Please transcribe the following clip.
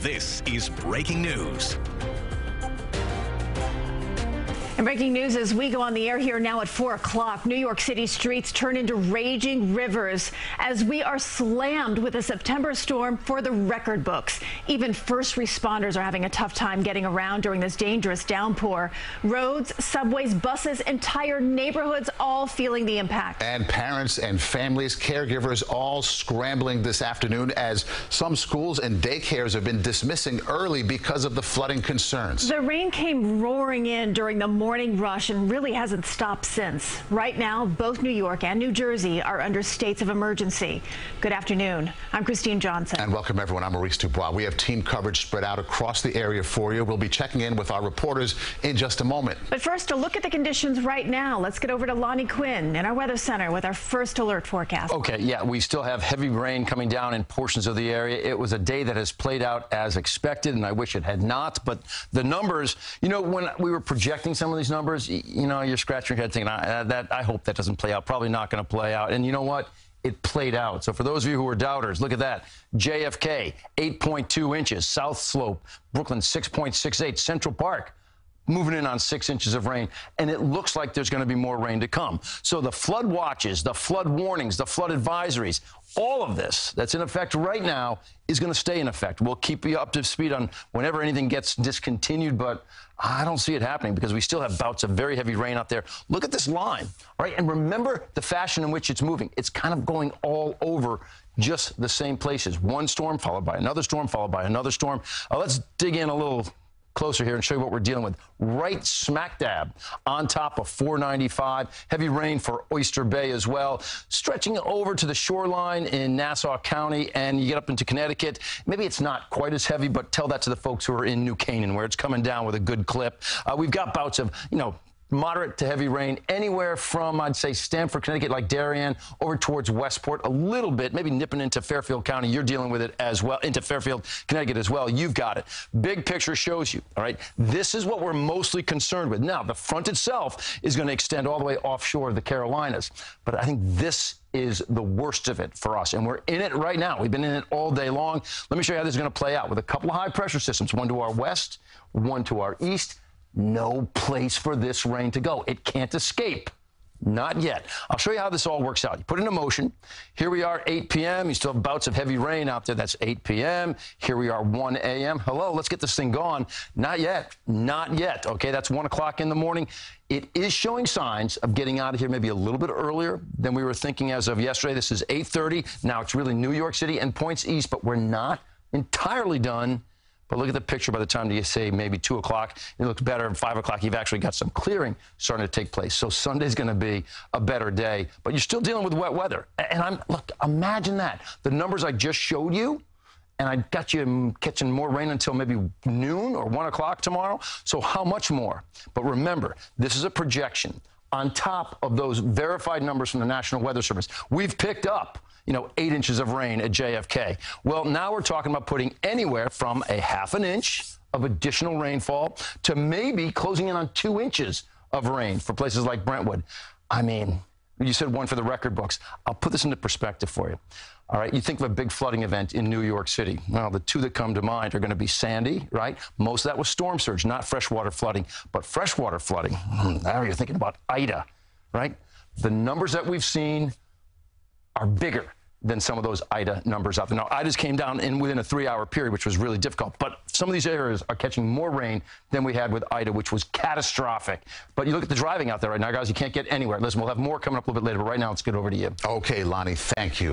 This is breaking news. And breaking news as we go on the air here now at 4 o'clock. New York City streets turn into raging rivers as we are slammed with a September storm for the record books. Even first responders are having a tough time getting around during this dangerous downpour. Roads, subways, buses, entire neighborhoods all feeling the impact. And parents and families, caregivers all scrambling this afternoon as some schools and daycares have been dismissing early because of the flooding concerns. The rain came roaring in during the morning rush and really hasn't stopped since. Right now, both New York and New Jersey are under states of emergency. Good afternoon. I'm Christine Johnson. And welcome, everyone. I'm Maurice Dubois. We have team coverage spread out across the area for you. We'll be checking in with our reporters in just a moment. But first, a look at the conditions right now. Let's get over to Lonnie Quinn in our weather center with our first alert forecast. Okay, yeah, we still have heavy rain coming down in portions of the area. It was a day that has played out as expected, and I wish it had not. But the numbers, you know, when we were projecting some of these numbers, you know, you're scratching your head thinking, I hope that doesn't play out. Probably not going to play out. And you know what? It played out. So for those of you who are doubters, look at that. JFK, 8.2 inches. South Slope, Brooklyn, 6.68. Central Park, moving in on 6 inches of rain, and it looks like there's going to be more rain to come. So the flood watches, the flood warnings, the flood advisories, all of this that's in effect right now is going to stay in effect. We'll keep you up to speed on whenever anything gets discontinued, but I don't see it happening because we still have bouts of very heavy rain out there. Look at this line, all right? And remember the fashion in which it's moving. It's kind of going all over just the same places. One storm followed by another storm, followed by another storm. Let's dig in a little closer here and show you what we're dealing with. Right smack dab on top of 495. Heavy rain for Oyster Bay as well. Stretching over to the shoreline in Nassau County, and you get up into Connecticut. Maybe it's not quite as heavy, but tell that to the folks who are in New Canaan, where it's coming down with a good clip. We've got bouts of, you know, moderate to heavy rain anywhere from, I'd say, Stamford, Connecticut, like Darien, over towards Westport, a little bit, maybe nipping into Fairfield County. You're dealing with it as well, into Fairfield, Connecticut as well. You've got it. Big picture shows you, all right? This is what we're mostly concerned with. Now, the front itself is going to extend all the way offshore of the Carolinas, but I think this is the worst of it for us, and we're in it right now. We've been in it all day long. Let me show you how this is going to play out with a couple of high-pressure systems, one to our west, one to our east. No place for this rain to go. It can't escape. Not yet. I'll show you how this all works out. You put it into motion. Here we are, 8 p.m. You still have bouts of heavy rain out there. That's 8 p.m. Here we are, 1 a.m. Hello, let's get this thing going. Not yet. Not yet. Okay, that's 1 o'clock in the morning. It is showing signs of getting out of here maybe a little bit earlier than we were thinking as of yesterday. This is 8:30. Now it's really New York City and points east, but we're not entirely done. But look at the picture by the time you say maybe 2 o'clock. It looks better. At 5 o'clock, you've actually got some clearing starting to take place. So Sunday's going to be a better day. But you're still dealing with wet weather. And look, imagine that. The numbers I just showed you, and I got you catching more rain until maybe noon or 1 o'clock tomorrow. So how much more? But remember, this is a projection on top of those verified numbers from the National Weather Service. We've picked up, you know, 8 inches of rain at JFK. Well, now we're talking about putting anywhere from a ½ an inch of additional rainfall to maybe closing in on 2 inches of rain for places like Brentwood. I mean, you said one for the record books. I'll put this into perspective for you. All right, you think of a big flooding event in New York City. Well, the two that come to mind are going to be Sandy, right? Most of that was storm surge, not freshwater flooding. But freshwater flooding, now you're thinking about Ida, right? The numbers that we've seen are bigger than some of those Ida numbers out there. Now, Ida's came down within a 3-hour period, which was really difficult. But some of these areas are catching more rain than we had with Ida, which was catastrophic. But you look at the driving out there right now, guys, you can't get anywhere. Listen, we'll have more coming up a little bit later. But right now, let's get over to you. Okay, Lonnie, thank you.